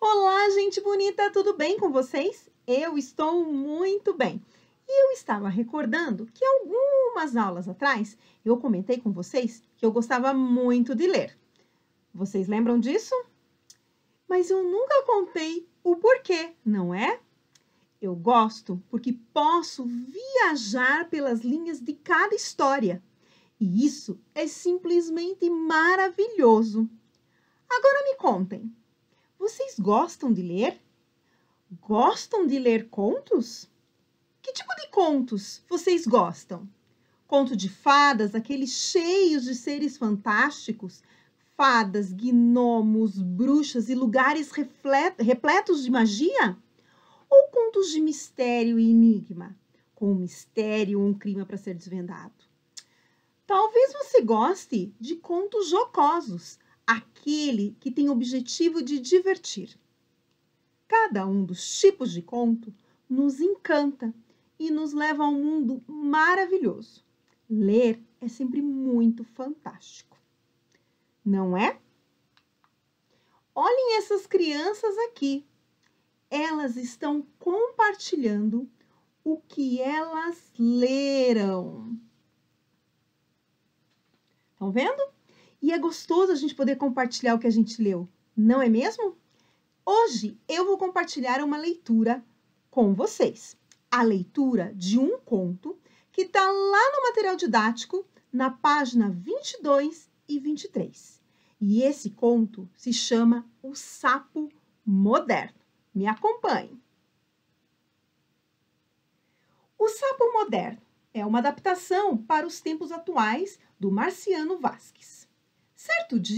Olá, gente bonita, tudo bem com vocês? Eu estou muito bem. E eu estava recordando que algumas aulas atrás eu comentei com vocês que eu gostava muito de ler. Vocês lembram disso? Mas eu nunca contei o porquê, não é? Eu gosto porque posso viajar pelas linhas de cada história. E isso é simplesmente maravilhoso. Agora me contem, vocês gostam de ler? Gostam de ler contos? Que tipo de contos vocês gostam? Conto de fadas, aqueles cheios de seres fantásticos, fadas, gnomos, bruxas e lugares repletos de magia? Ou contos de mistério e enigma, com um mistério ou um crime para ser desvendado? Talvez você goste de contos jocosos, aquele que tem o objetivo de divertir. Cada um dos tipos de conto nos encanta e nos leva a um mundo maravilhoso. Ler é sempre muito fantástico, não é? Olhem essas crianças aqui. Elas estão compartilhando o que elas leram. Estão vendo? E é gostoso a gente poder compartilhar o que a gente leu, não é mesmo? Hoje eu vou compartilhar uma leitura com vocês. A leitura de um conto que está lá no material didático, na página 22 e 23. E esse conto se chama O Sapo Moderno. Me acompanhe. O Sapo Moderno é uma adaptação para os tempos atuais do Marciano Vasques.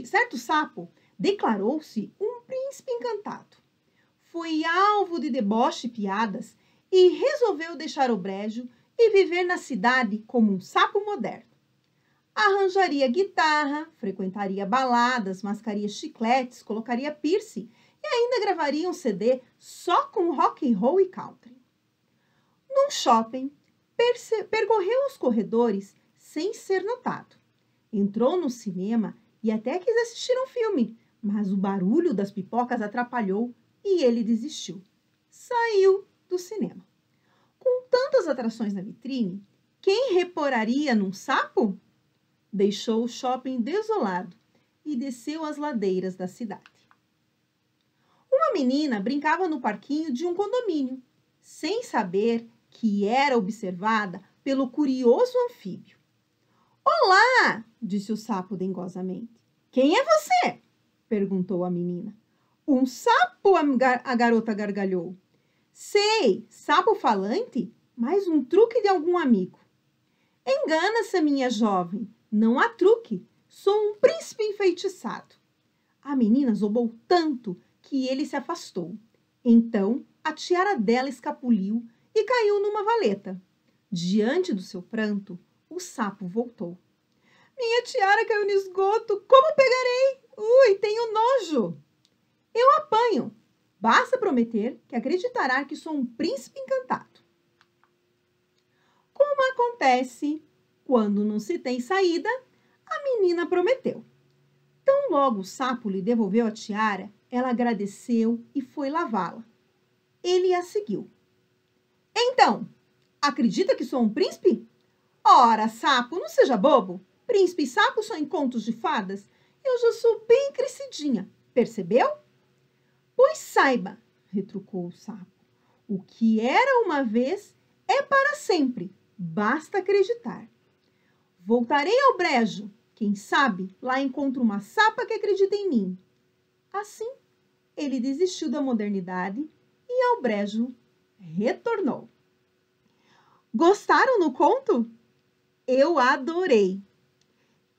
Certo sapo declarou-se um príncipe encantado. Foi alvo de deboche e piadas e resolveu deixar o brejo e viver na cidade como um sapo moderno. Arranjaria guitarra, frequentaria baladas, mascaria chicletes, colocaria piercing e ainda gravaria um CD só com rock and roll e country. Num shopping, percorreu os corredores sem ser notado. Entrou no cinema e até quis assistir um filme, mas o barulho das pipocas atrapalhou e ele desistiu. Saiu do cinema. Com tantas atrações na vitrine, quem repararia num sapo? Deixou o shopping desolado e desceu as ladeiras da cidade. Uma menina brincava no parquinho de um condomínio, sem saber que era observada pelo curioso anfíbio. Olá! Disse o sapo dengosamente. Quem é você? Perguntou a menina. Um sapo, a garota gargalhou. Sei, sapo falante, mais um truque de algum amigo. Engana-se, minha jovem, não há truque, sou um príncipe enfeitiçado. A menina zombou tanto que ele se afastou. Então, a tiara dela escapuliu e caiu numa valeta. Diante do seu pranto, o sapo voltou. Minha tiara caiu no esgoto, como pegarei? Ui, tenho nojo. Eu apanho. Basta prometer que acreditará que sou um príncipe encantado. Como acontece quando não se tem saída, a menina prometeu. Tão logo o sapo lhe devolveu a tiara, ela agradeceu e foi lavá-la. Ele a seguiu. Então, acredita que sou um príncipe? Ora, sapo, não seja bobo. Príncipe e sapo são em contos de fadas. Eu já sou bem crescidinha, percebeu? Pois saiba, retrucou o sapo, o que era uma vez é para sempre, basta acreditar. Voltarei ao brejo, quem sabe lá encontro uma sapa que acredita em mim. Assim, ele desistiu da modernidade e ao brejo retornou. Gostaram do conto? Eu adorei!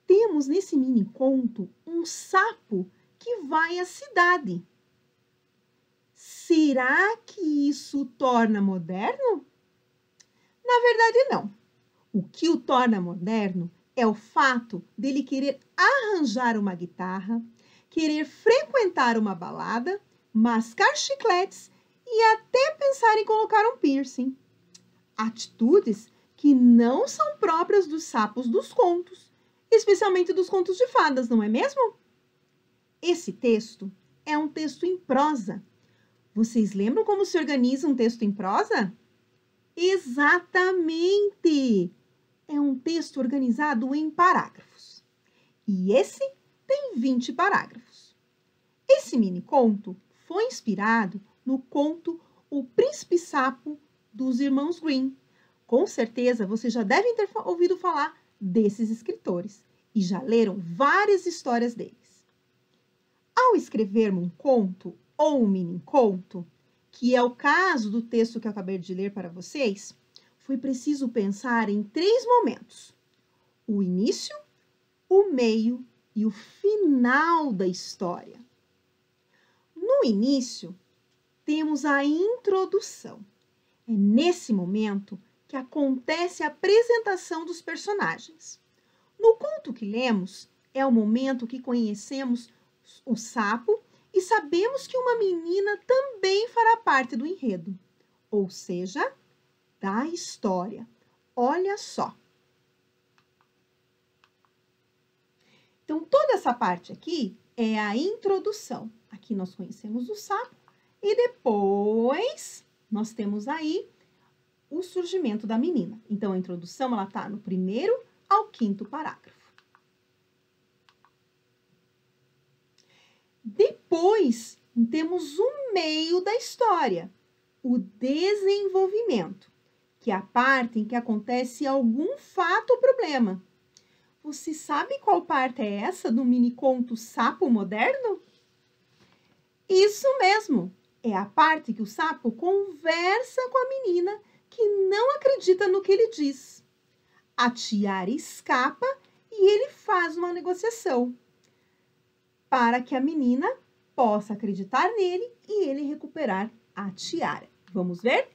Temos nesse mini conto um sapo que vai à cidade. Será que isso o torna moderno? Na verdade, não. O que o torna moderno é o fato dele querer arranjar uma guitarra, querer frequentar uma balada, mascar chicletes e até pensar em colocar um piercing. Atitudes que não são próprias dos sapos dos contos, especialmente dos contos de fadas, não é mesmo? Esse texto é um texto em prosa. Vocês lembram como se organiza um texto em prosa? Exatamente! É um texto organizado em parágrafos. E esse tem 20 parágrafos. Esse mini conto foi inspirado no conto O Príncipe Sapo dos Irmãos Grimm. Com certeza vocês já devem ter ouvido falar desses escritores e já leram várias histórias deles. Ao escrever um conto ou um mini conto, que é o caso do texto que eu acabei de ler para vocês, foi preciso pensar em 3 momentos: o início, o meio e o final da história. No início, temos a introdução. É nesse momento que acontece a apresentação dos personagens. No conto que lemos, é o momento que conhecemos o sapo e sabemos que uma menina também fará parte do enredo, ou seja, da história. Olha só. Então, toda essa parte aqui é a introdução. Aqui nós conhecemos o sapo e depois nós temos aí o surgimento da menina. Então, a introdução ela está no 1º ao 5º parágrafo. Depois, temos o meio da história, o desenvolvimento, que é a parte em que acontece algum fato ou problema. Você sabe qual parte é essa do mini conto Sapo Moderno? Isso mesmo, é a parte que o sapo conversa com a menina que não acredita no que ele diz. A tiara escapa e ele faz uma negociação para que a menina possa acreditar nele e ele recuperar a tiara. Vamos ver?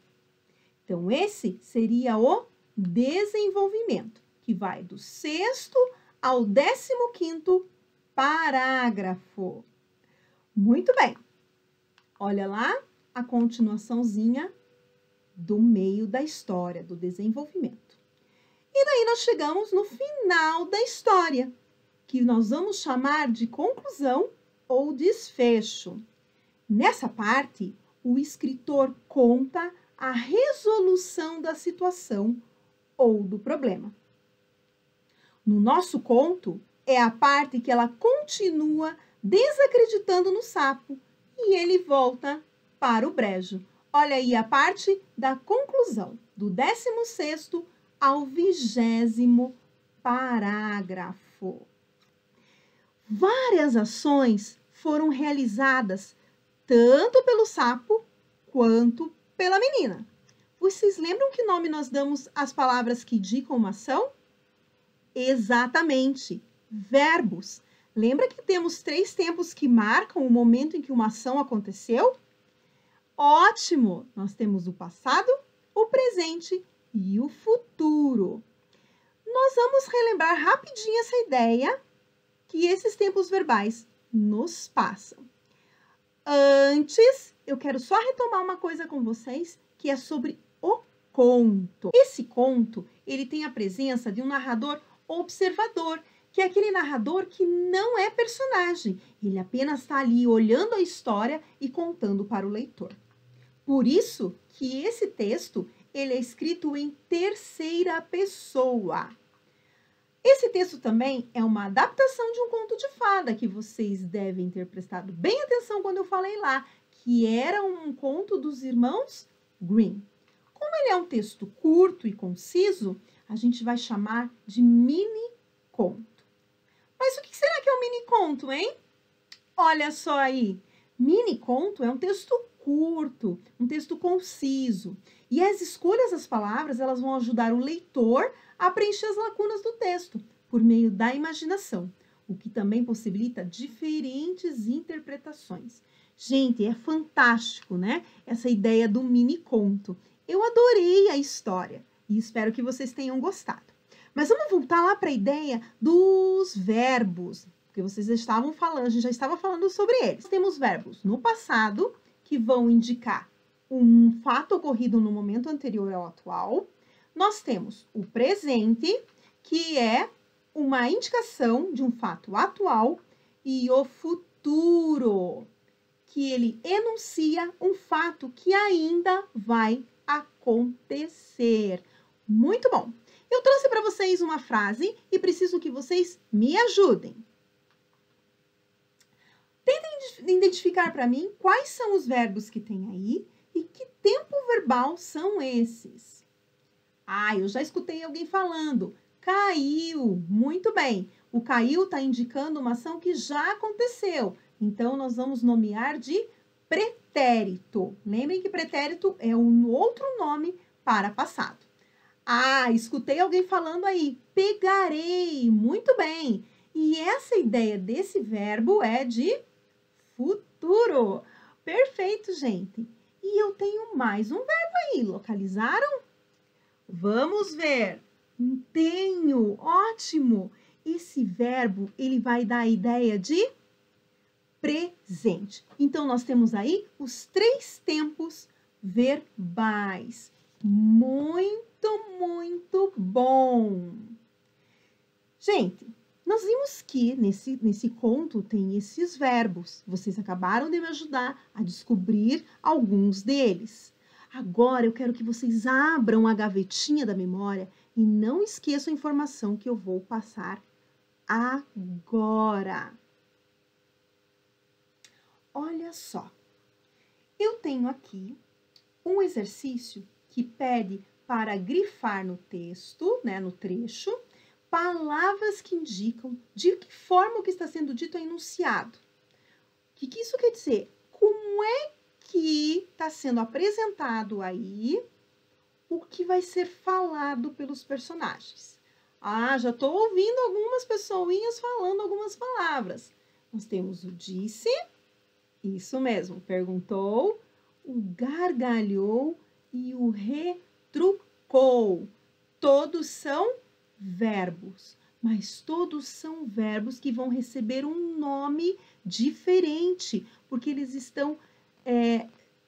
Então, esse seria o desenvolvimento, que vai do 6º ao 15º parágrafo. Muito bem. Olha lá a continuaçãozinha do meio da história, do desenvolvimento. E daí nós chegamos no final da história, que nós vamos chamar de conclusão ou desfecho. Nessa parte, o escritor conta a resolução da situação ou do problema. No nosso conto, é a parte que ela continua desacreditando no sapo e ele volta para o brejo. Olha aí a parte da conclusão, do 16º ao 20º parágrafo. Várias ações foram realizadas tanto pelo sapo quanto pela menina. Vocês lembram que nome nós damos às palavras que indicam uma ação? Exatamente, verbos. Lembra que temos 3 tempos que marcam o momento em que uma ação aconteceu? Ótimo! Nós temos o passado, o presente e o futuro. Nós vamos relembrar rapidinho essa ideia que esses tempos verbais nos passam. Antes, eu quero só retomar uma coisa com vocês, que é sobre o conto. Esse conto, ele tem a presença de um narrador observador, que é aquele narrador que não é personagem. Ele apenas está ali olhando a história e contando para o leitor. Por isso que esse texto, ele é escrito em 3ª pessoa. Esse texto também é uma adaptação de um conto de fada, que vocês devem ter prestado bem atenção quando eu falei lá, que era um conto dos irmãos Grimm. Como ele é um texto curto e conciso, a gente vai chamar de mini conto. Mas o que será que é um mini conto, hein? Olha só aí, mini conto é um texto curto, um texto conciso. E as escolhas das palavras, elas vão ajudar o leitor a preencher as lacunas do texto, por meio da imaginação, o que também possibilita diferentes interpretações. Gente, é fantástico, né? Essa ideia do mini conto. Eu adorei a história e espero que vocês tenham gostado. Mas vamos voltar lá para a ideia dos verbos, porque vocês estavam falando, a gente já estava falando sobre eles. Temos verbos no passado, que vão indicar um fato ocorrido no momento anterior ao atual. Nós temos o presente, que é uma indicação de um fato atual, e o futuro, que ele enuncia um fato que ainda vai acontecer. Muito bom! Eu trouxe para vocês uma frase e preciso que vocês me ajudem. Tentem identificar para mim quais são os verbos que tem aí e que tempo verbal são esses. Ah, eu já escutei alguém falando. Caiu. Muito bem. O caiu está indicando uma ação que já aconteceu. Então, nós vamos nomear de pretérito. Lembrem que pretérito é um outro nome para passado. Ah, escutei alguém falando aí. Pegarei. Muito bem. E essa ideia desse verbo é de futuro. Perfeito, gente. E eu tenho mais um verbo aí. Localizaram? Vamos ver. Tenho. Ótimo. Esse verbo, ele vai dar a ideia de presente. Então, nós temos aí os 3 tempos verbais. Muito, muito bom. Gente, nós vimos que nesse conto tem esses verbos. Vocês acabaram de me ajudar a descobrir alguns deles. Agora eu quero que vocês abram a gavetinha da memória e não esqueçam a informação que eu vou passar agora. Olha só, eu tenho aqui um exercício que pede para grifar no texto, né, no trecho, palavras que indicam de que forma o que está sendo dito é enunciado. O que isso quer dizer? Como é que está sendo apresentado aí o que vai ser falado pelos personagens? Ah, já estou ouvindo algumas pessoinhas falando algumas palavras. Nós temos o disse, isso mesmo, perguntou, o gargalhou e o retrucou. Todos são verbos, mas todos são verbos que vão receber um nome diferente, porque eles estão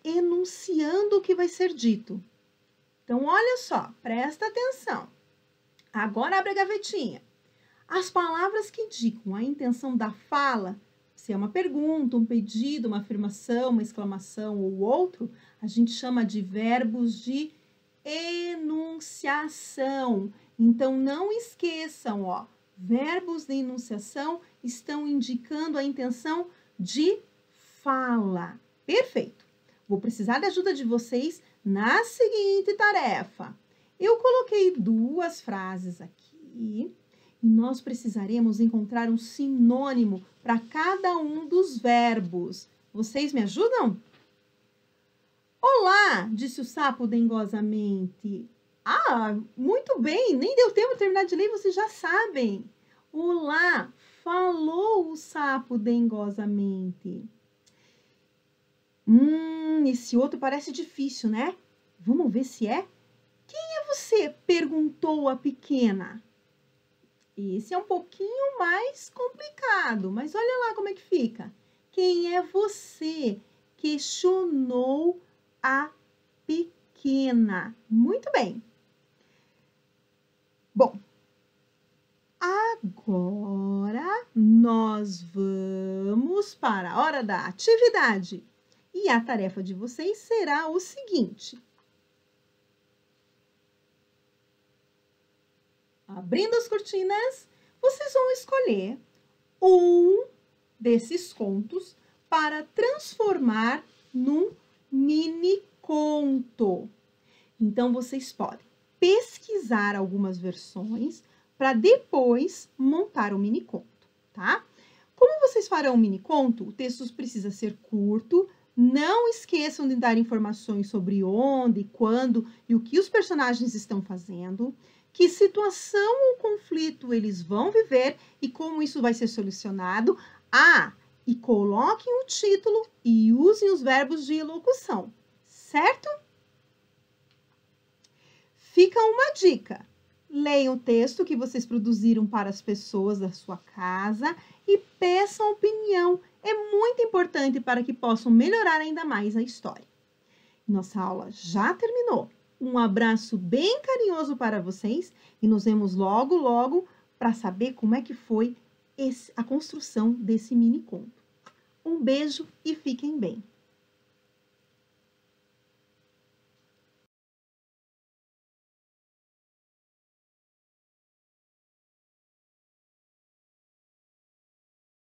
enunciando o que vai ser dito. Então, olha só, presta atenção. Agora abre a gavetinha. As palavras que indicam a intenção da fala, se é uma pergunta, um pedido, uma afirmação, uma exclamação ou outro, a gente chama de verbos de enunciação. Então, não esqueçam, ó, verbos de enunciação estão indicando a intenção de fala. Perfeito. Vou precisar da ajuda de vocês na seguinte tarefa. Eu coloquei 2 frases aqui e nós precisaremos encontrar um sinônimo para cada um dos verbos. Vocês me ajudam? Olá, disse o sapo dengosamente. Ah, muito bem, nem deu tempo de terminar de ler, vocês já sabem. Olá, falou o sapo dengosamente. Esse outro parece difícil, né? Vamos ver se é. Quem é você? Perguntou a pequena. Esse é um pouquinho mais complicado, mas olha lá como é que fica. Quem é você? Questionou a pequena. Muito bem. Bom, agora nós vamos para a hora da atividade. E a tarefa de vocês será o seguinte. Abrindo as cortinas, vocês vão escolher um desses contos para transformar num mini conto. Então, vocês podem pesquisar algumas versões para depois montar o mini conto, tá? Como vocês farão um mini conto, o texto precisa ser curto. Não esqueçam de dar informações sobre onde, quando e o que os personagens estão fazendo, que situação ou conflito eles vão viver e como isso vai ser solucionado. E coloquem o título e usem os verbos de elocução, certo? Fica uma dica. Leiam o texto que vocês produziram para as pessoas da sua casa e peçam opinião. É muito importante para que possam melhorar ainda mais a história. Nossa aula já terminou. Um abraço bem carinhoso para vocês e nos vemos logo, logo para saber como é que foi a construção desse mini conto. Um beijo e fiquem bem.